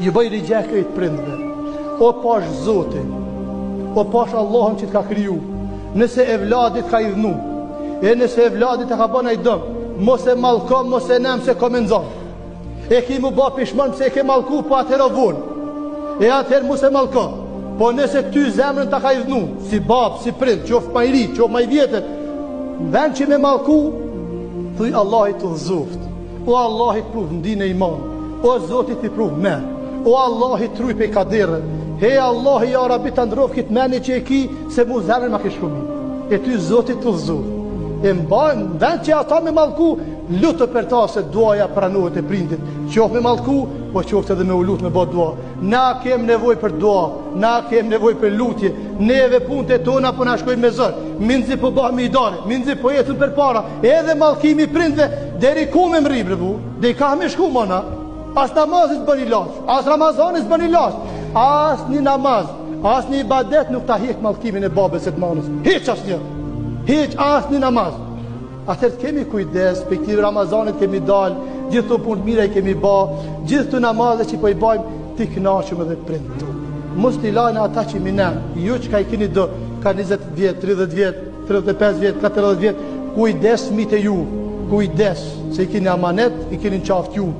ju bëj rigje këtë prindve. O pash Zotin, o pash Allahun që të ka kriju, nëse evladit ka i dhnu, e nëse evladit e ka bëna i dëm, mos e malkom, mos e nem se komenzon. E ki mu ba pishmon pëse e ke malku, po atëherë o vonë. E atëherë mos e malkom. Po nëse ty zemrën të ka i dhnu, si babë, si prind, qofë ma i ri, qofë ma i vjetër, vend që me malku, thuj Allahit të dhëzoft, o Allahit pruv ndine iman, o Zotit i pruv me, o Allahit truj pe kaderë, he Allah ja Rabi të ndrof këtë meni që e ki, se mu zemrën ma ke shkumi, e ty Zotit të dhëzoft. E mbajnë, vend që ata me malku, lutë për ta se duaja pranohet e prindit, qofë me malku, po qoftë edhe me u lutë me bë dua. Na kem nevoj për dua, na kem nevoj për lutje, neve punët e tona po na shkojnë me zër, minzi po bëhme i dare, minzi po jetën për para, edhe malkimi prindve, deri ku me mri brevu, dhe i ka me shku mona, as namazit bën i lash, as Ramazanit bën i lash, as një namaz, as një ibadet nuk ta hek malkimin e babes e të manës, hiq as një, hiq as një namaz. Atër kemi kujdes, për këti Ramazanit kemi dal, gjithë të punë të mire i kemi ba, gjithë të namazet që po i bajmë, ti knaqëm edhe prindë të. Mos t'i lajnë ata që minem, ju që ka i keni do, ka 20 vjet, 30 vjet, 35 vjet, 40 vjet, kujdes mite ju, kujdes, se i keni amanet, i keni qaftë ju.